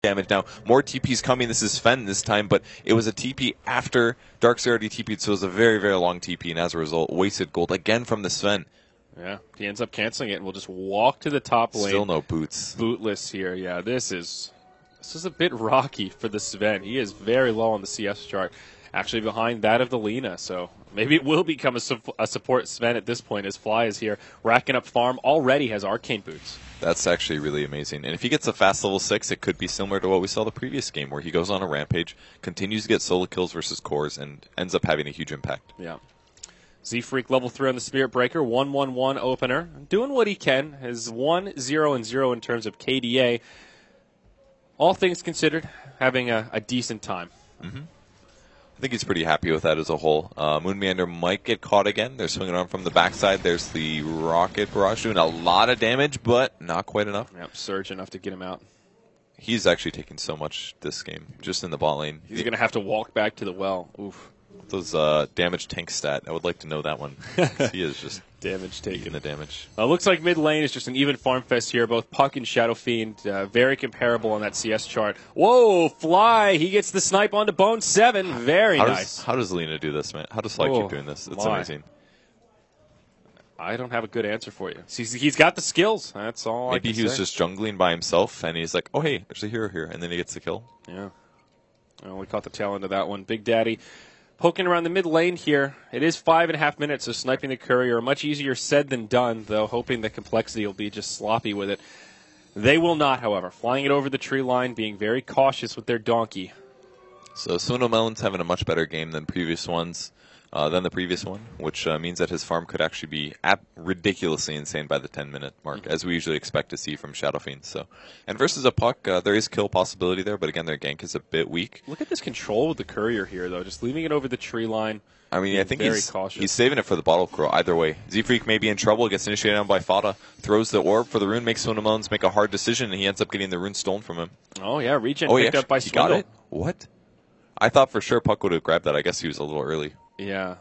damage now. More TPs coming. This is Sven this time, but it was a TP after Dark's already TP'd, so it was a very, very long TP, and as a result, wasted gold again from the Sven. Yeah, he ends up canceling it, and we'll just walk to the top lane. Still no boots. Bootless here. Yeah, this is a bit rocky for the Sven. He is very low on the CS chart, actually behind that of the Lina, so maybe it will become a support Sven at this point as Fly is here, racking up farm, already has Arcane boots. That's actually really amazing. And if he gets a fast level 6, it could be similar to what we saw the previous game, where he goes on a rampage, continues to get solo kills versus cores, and ends up having a huge impact. Yeah. Z-Freak level 3 on the Spirit Breaker, 1-1-1 opener. Doing what he can. Has 1-0-0 in terms of KDA. All things considered, having a decent time. Mm-hmm. I think he's pretty happy with that as a whole. Moonmeander might get caught again. They're swinging on from the backside. There's the Rocket Barrage doing a lot of damage, but not quite enough. Yep, surge enough to get him out. He's actually taking so much this game, just in the bot lane. He's going to have to walk back to the well. Oof. Those damage tank stat, I would like to know that one. He is just damage taken. The damage. Looks like mid lane is just an even farm fest here. Both Puck and Shadow Fiend, very comparable on that CS chart. Whoa, Fly! He gets the snipe onto Bone 7. Very nice. How does Lina do this, man? How does Fly keep doing this? It's amazing. I don't have a good answer for you. He's got the skills. That's all. Maybe he was just jungling by himself, and he's like, "Oh hey, there's a hero here," and then he gets the kill. Yeah. Well, we caught the tail end of that one. Big Daddy poking around the mid lane here. It is 5.5 minutes, so sniping the courier, much easier said than done, though, hoping the complexity will be just sloppy with it. They will not, however. Flying it over the tree line, being very cautious with their donkey. So Suno Melon's having a much better game than the previous one, which means that his farm could actually be ridiculously insane by the 10-minute mark, as we usually expect to see from Shadow Fiend. So, and versus a Puck, there is kill possibility there, but again, their gank is a bit weak. Look at this control with the courier here, though, just leaving it over the tree line. I mean, I think he's saving it for the bottle crow either way. Z-Freak may be in trouble, gets initiated on by Fada, throws the orb for the rune, makes Suno Melons make a hard decision, and he ends up getting the rune stolen from him. Oh, yeah, regen picked up by Swindle. He got it? What? I thought for sure Puck would have grabbed that. I guess he was a little early. Yeah.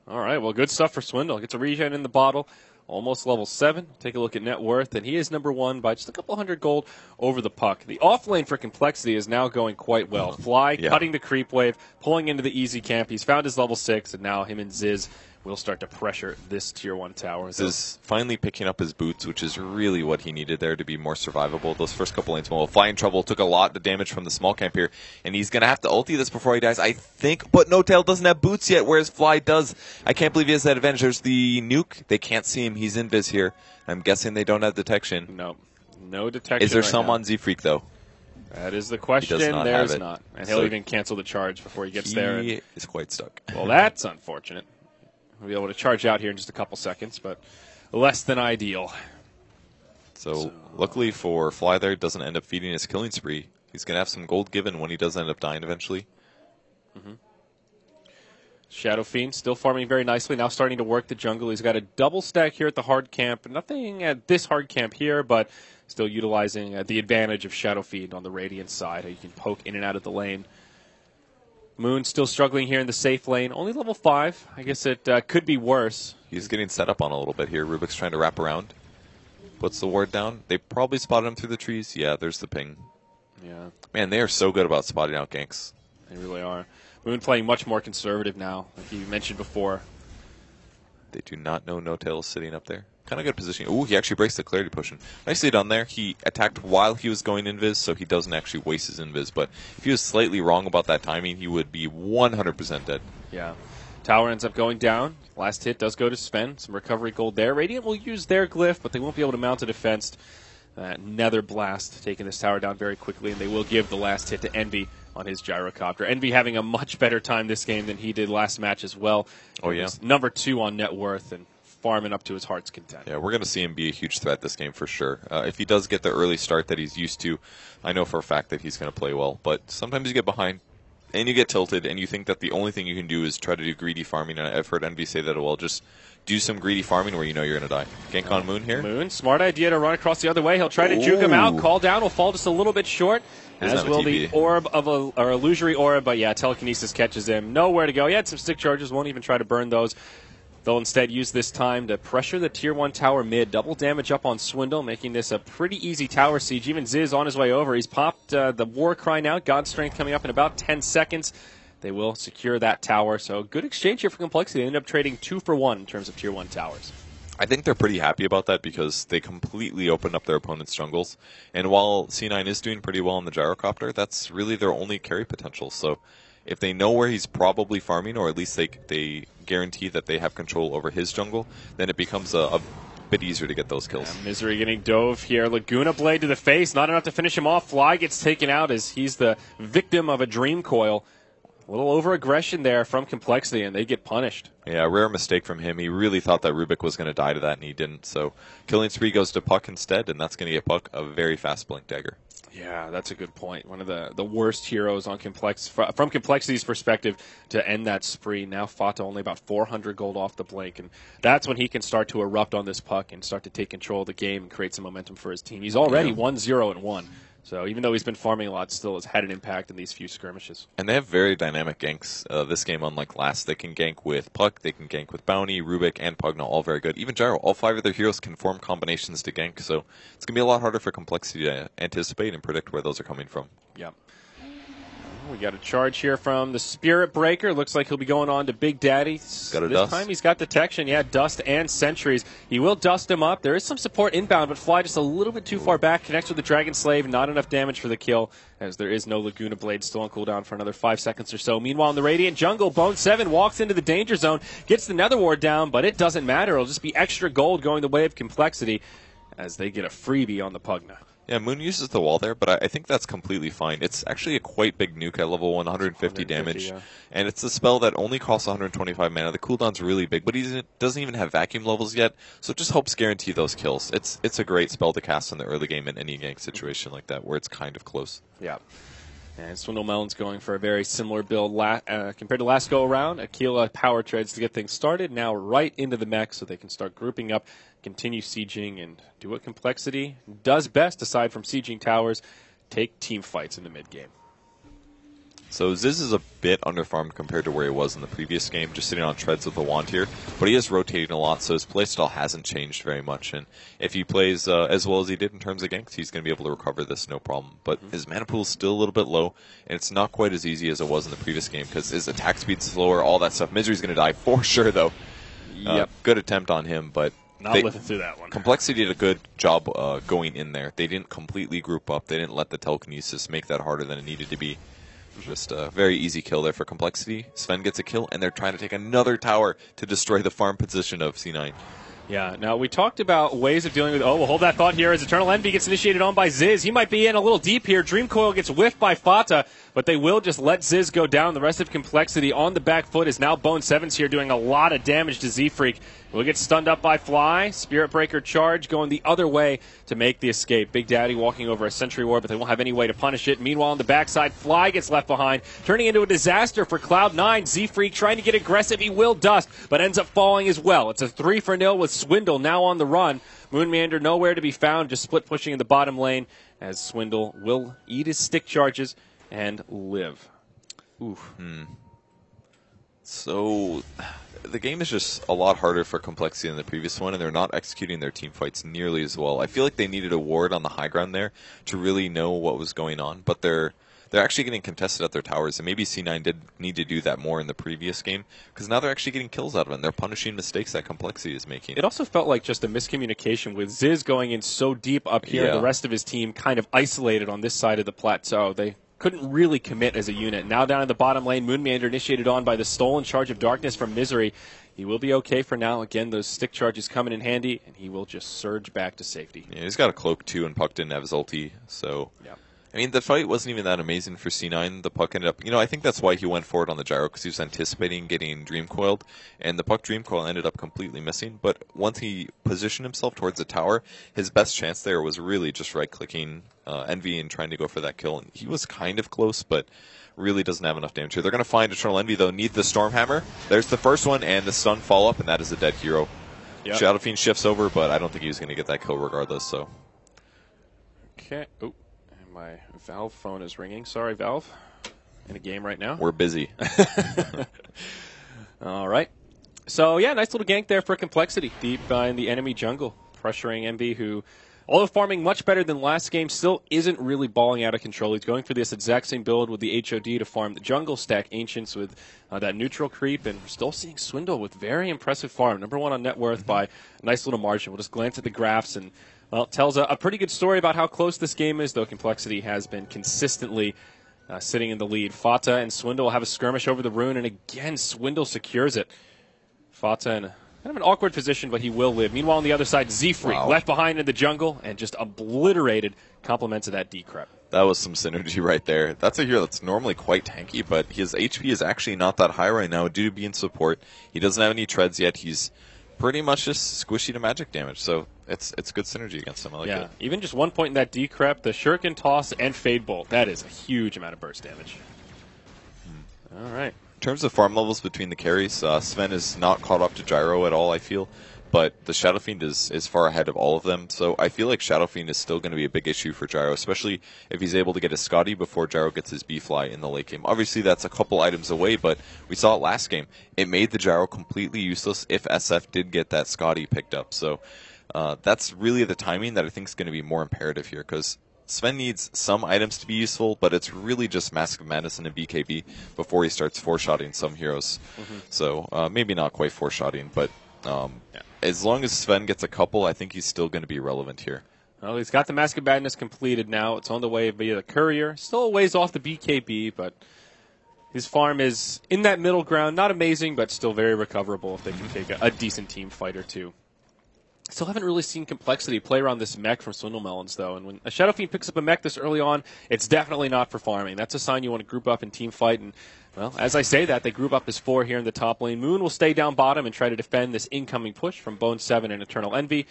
All right, well, good stuff for Swindle. Gets a regen in the bottle, almost level 7. Take a look at net worth, and he is number 1 by just a couple hundred gold over the Puck. The off lane for complexity is now going quite well. Fly cutting the creep wave, pulling into the easy camp. He's found his level 6, and now him and Ziz will start to pressure this tier 1 tower. Ziz finally picking up his boots, which is really what he needed there to be more survivable. Those first couple lanes, well, Fly in trouble, took a lot of damage from the small camp here, and he's going to have to ulti this before he dies, I think, but No Tail doesn't have boots yet, whereas Fly does. I can't believe he has that advantage. There's the nuke. They can't see him. He's invis here. I'm guessing they don't have detection. No detection. Is there some on Z-Freak, though? That is the question. There's not. And he'll even cancel the charge before he gets there. He is quite stuck. Well, that's unfortunate. We'll be able to charge out here in just a couple seconds, but less than ideal. So luckily for Fly there, doesn't end up feeding his killing spree. He's going to have some gold given when he does end up dying eventually. Shadow Fiend still farming very nicely, now starting to work the jungle. He's got a double stack here at the hard camp. Nothing at this hard camp here, but still utilizing the advantage of Shadow Fiend on the Radiant side. How you can poke in and out of the lane. Moon still struggling here in the safe lane. Only level 5. I guess it could be worse. He's getting set up on a little bit here. Rubik's trying to wrap around. Puts the ward down. They probably spotted him through the trees. Yeah, there's the ping. Yeah. Man, they are so good about spotting out ganks. They really are. Moon playing much more conservative now, like you mentioned before. They do not know No Tail is sitting up there. Kind of good position. Ooh, he actually breaks the clarity potion. Nicely done there. He attacked while he was going invis, so he doesn't actually waste his invis. But if he was slightly wrong about that timing, he would be 100% dead. Yeah. Tower ends up going down. Last hit does go to Sven. Some recovery gold there. Radiant will use their glyph, but they won't be able to mount a defense. Nether Blast taking this tower down very quickly, and they will give the last hit to Envy on his gyrocopter. Envy having a much better time this game than he did last match as well. Oh, yeah. Number 2 on net worth and farming up to his heart's content. Yeah, we're going to see him be a huge threat this game for sure. If he does get the early start that he's used to, I know for a fact that he's going to play well. But sometimes you get behind and you get tilted and you think that the only thing you can do is try to do greedy farming. And I've heard Envy say that, well, just do some greedy farming where you know you're going to die. Gank on Moon here. Moon, smart idea to run across the other way. He'll try to juke him out. Call down will fall just a little bit short. As will the orb of or illusory aura, but yeah, telekinesis catches him. Nowhere to go. He had some stick charges, won't even try to burn those. They'll instead use this time to pressure the Tier 1 tower mid, double damage up on Swindle, making this a pretty easy tower siege. Even Ziz on his way over. He's popped the War Cry now. God Strength coming up in about 10 seconds. They will secure that tower. So good exchange here for Complexity. They end up trading 2 for 1 in terms of Tier 1 towers. I think they're pretty happy about that because they completely opened up their opponent's jungles. And while C9 is doing pretty well on the Gyrocopter, that's really their only carry potential. So if they know where he's probably farming, or at least they guarantee that they have control over his jungle, then it becomes a bit easier to get those kills. Yeah, Misery getting dove here. Laguna Blade to the face, not enough to finish him off. Fly gets taken out as he's the victim of a Dream Coil. A little over-aggression there from Complexity, and they get punished. Yeah, rare mistake from him. He really thought that Rubik was going to die to that, and he didn't. So killing spree goes to Puck instead, and that's going to get Puck a very fast Blink Dagger. Yeah, that's a good point. One of the worst heroes on from Complexity's perspective to end that spree. Now Fata only about 400 gold off the Blink, and that's when he can start to erupt on this Puck and start to take control of the game and create some momentum for his team. He's already 1-0-1. So even though he's been farming a lot, still has had an impact in these few skirmishes. And they have very dynamic ganks. This game, unlike last, they can gank with Puck, they can gank with Bounty, Rubik, and Pugna, all very good. Even Gyro, all 5 of their heroes can form combinations to gank, so it's going to be a lot harder for Complexity to anticipate and predict where those are coming from. Yep. We got a charge here from the Spirit Breaker. Looks like he'll be going on to Big Daddy. Got a this dust. time he's got detection. Yeah, dust and sentries. He will dust him up. There is some support inbound, but Fly just a little bit too far back. Connects with the Dragon Slave. Not enough damage for the kill, as there is no Laguna Blade still on cooldown for another 5 seconds or so. Meanwhile, in the Radiant Jungle, Bone 7 walks into the danger zone, gets the Nether Ward down, but it doesn't matter. It'll just be extra gold going the way of Complexity as they get a freebie on the Pugna. Yeah, Moon uses the wall there, but I think that's completely fine. It's actually a quite big nuke at level 150 damage, yeah. And it's a spell that only costs 125 mana. The cooldown's really big, but he doesn't even have vacuum levels yet, so it just helps guarantee those kills. It's a great spell to cast in the early game in any gank situation like that, where it's kind of close. Yeah. And Swindle Melon's going for a very similar build compared to last go-around. Aquila power trades to get things started. Now right into the mech so they can start grouping up, continue sieging, and do what Complexity does best aside from sieging towers, take team fights in the mid-game. So Ziz is a bit underfarmed compared to where he was in the previous game, just sitting on treads with the wand here. But he is rotating a lot, so his playstyle hasn't changed very much. And if he plays as well as he did in terms of ganks, he's going to be able to recover this no problem. But his mana pool is still a little bit low, and it's not quite as easy as it was in the previous game because his attack speed's slower, all that stuff. Misery's going to die for sure, though. Yep. Good attempt on him, but not living through that one. Complexity did a good job going in there. They didn't completely group up. They didn't let the telekinesis make that harder than it needed to be. Just a very easy kill there for Complexity. Sven gets a kill, and they're trying to take another tower to destroy the farm position of C9. Yeah, now we talked about ways of dealing with... Oh, we'll hold that thought here as Eternal Envy gets initiated on by Ziz. He might be in a little deep here. Dream Coil gets whiffed by Fata, but they will just let Ziz go down. The rest of Complexity on the back foot is now Bone 7's here doing a lot of damage to Z-Freak. Will get stunned up by Fly. Spirit Breaker charge going the other way to make the escape. Big Daddy walking over a Sentry Ward, but they won't have any way to punish it. Meanwhile, on the backside, Fly gets left behind, turning into a disaster for Cloud9. Z-Freak trying to get aggressive. He will dust, but ends up falling as well. It's a 3-0 with Swindle now on the run. Moonmeander nowhere to be found, just split pushing in the bottom lane as Swindle will eat his stick charges and live. Oof. So the game is just a lot harder for Complexity than the previous one, and they're not executing their team fights nearly as well. I feel like they needed a ward on the high ground there to really know what was going on, but they're actually getting contested at their towers, and maybe C9 did need to do that more in the previous game, because now they're actually getting kills out of it, and they're punishing mistakes that Complexity is making. It also felt like just a miscommunication with Ziz going in so deep up here, and the rest of his team kind of isolated on this side of the plateau. They couldn't really commit as a unit. Now down in the bottom lane, Moonmeander initiated on by the stolen Charge of Darkness from Misery. He will be okay for now. Again, those stick charges coming in handy, and he will just surge back to safety. Yeah, he's got a cloak too, and Puck didn't have his ulti, so... Yeah. I mean, the fight wasn't even that amazing for C9. The Puck ended up... I think that's why he went forward on the Gyro, because he was anticipating getting Dream Coiled, and the Puck Dream Coil ended up completely missing. But once he positioned himself towards the tower, his best chance there was really just right-clicking Envy and trying to go for that kill. And he was kind of close, but really doesn't have enough damage here. They're going to find Eternal Envy, though, need the Stormhammer. There's the first one, and the stun follow-up, and that is a dead hero. Yep. Shadow Fiend shifts over, but I don't think he was going to get that kill regardless, so... Okay. Oh. My Valve phone is ringing. Sorry, Valve. In a game right now. We're busy. All right. So, yeah, nice little gank there for Complexity deep in the enemy jungle, pressuring MB, who, although farming much better than last game, still isn't really balling out of control. He's going for this exact same build with the HOD to farm the jungle, stack Ancients with that neutral creep, and we're still seeing Swindle with very impressive farm. Number 1 on net worth by a nice little margin. We'll just glance at the graphs, and, well, it tells a pretty good story about how close this game is, though Complexity has been consistently sitting in the lead. Fata and Swindle will have a skirmish over the rune, and again, Swindle secures it. Fata in kind of an awkward position, but he will live. Meanwhile, on the other side, Z-Freak left behind in the jungle and just obliterated compliments of that decrep. That was some synergy right there. That's a hero that's normally quite tanky, but his HP is actually not that high right now due to being support. He doesn't have any treads yet. He's pretty much just squishy to magic damage, so it's good synergy against him. I like it. Even just 1 point in that decrep, the Shuriken Toss and Fade Bolt, that is a huge amount of burst damage. All right. In terms of farm levels between the carries, Sven is not caught up to Gyro at all, I feel. But the Shadow Fiend is far ahead of all of them. So I feel like Shadow Fiend is still going to be a big issue for Gyro, especially if he's able to get his Scotty before Gyro gets his B-Fly in the late game. Obviously, that's a couple items away, but we saw it last game. It made the Gyro completely useless if SF did get that Scotty picked up. So that's really the timing that I think is going to be more imperative here, because Sven needs some items to be useful, but it's really just Mask of Madness and a BKB before he starts four-shotting some heroes. So maybe not quite four-shotting, but as long as Sven gets a couple, I think he's still going to be relevant here. Well, he's got the Mask of Madness completed now. It's on the way via the Courier. Still a ways off the BKB, but his farm is in that middle ground. Not amazing, but still very recoverable if they can take a decent team fight or two. Still haven't really seen Complexity play around this mech from Swindle Melons, though. And when a Shadow Fiend picks up a mech this early on, it's definitely not for farming. That's a sign you want to group up and team fight. And, well, as I say that, they group up as 4 here in the top lane. Moon will stay down bottom and try to defend this incoming push from Bone 7 and Eternal Envy.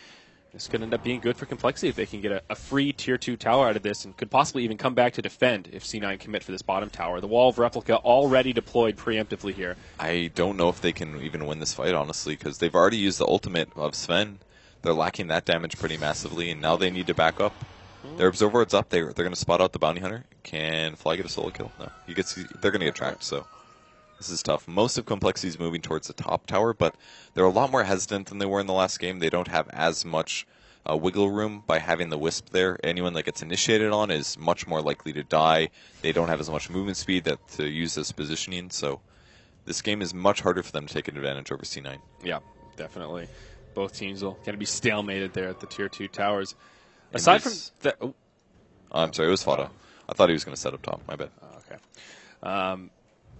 This could end up being good for Complexity if they can get a free Tier 2 tower out of this and could possibly even come back to defend if C9 commit for this bottom tower. The Wall of Replica already deployed preemptively here. I don't know if they can even win this fight, honestly, because they've already used the ultimate of Sven. They're lacking that damage pretty massively, and now they need to back up. Their Observer Ward's up. They're going to spot out the Bounty Hunter. Can Fly get a solo kill? No. They're going to get tracked, so this is tough. Most of Complexity is moving towards the top tower, but they're a lot more hesitant than they were in the last game. They don't have as much wiggle room by having the Wisp there. Anyone that gets initiated on is much more likely to die. They don't have as much movement speed to use this positioning, so this game is much harder for them to take an advantage over C9. Yeah, definitely. Both teams will kind of be stalemated there at the Tier 2 towers. Aside from that... Oh. I'm sorry, it was Fata. I thought he was going to set up top. My bad. Okay.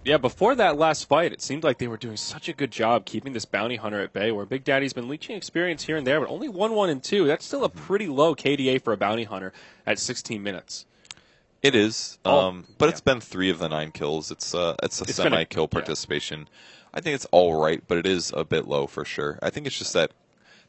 Yeah, before that last fight, it seemed like they were doing such a good job keeping this Bounty Hunter at bay, where Big Daddy's been leeching experience here and there, but only 1-1 and 2. That's still a pretty low KDA for a Bounty Hunter at 16 minutes. It is, but it's been 3 of the 9 kills. It's a semi-kill participation. Yeah. I think it's all right, but it is a bit low for sure. I think it's just that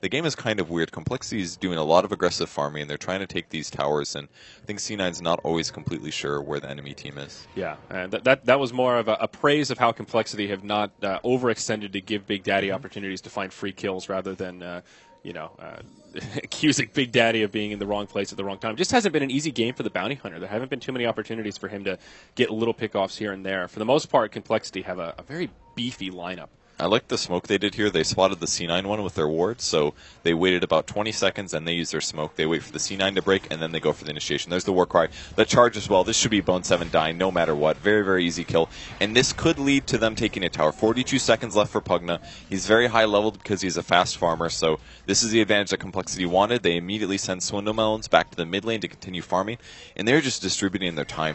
the game is kind of weird. Complexity is doing a lot of aggressive farming, and they're trying to take these towers, and I think C9's not always completely sure where the enemy team is. Yeah, and that was more of a praise of how Complexity have not overextended to give Big Daddy opportunities to find free kills rather than, accusing Big Daddy of being in the wrong place at the wrong time. It just hasn't been an easy game for the Bounty Hunter. There haven't been too many opportunities for him to get little pickoffs here and there. For the most part, Complexity have a very beefy lineup. I like the smoke they did here. They spotted the C9 one with their ward, so they waited about 20 seconds and they use their smoke. They wait for the C9 to break, and then they go for the initiation. There's the war cry. The charge as well. This should be Bone 7 dying no matter what. Very, very easy kill. And this could lead to them taking a tower. 42 seconds left for Pugna. He's very high leveled because he's a fast farmer, so this is the advantage that Complexity wanted. They immediately send Swindle Melons back to the mid lane to continue farming, and they're just distributing their time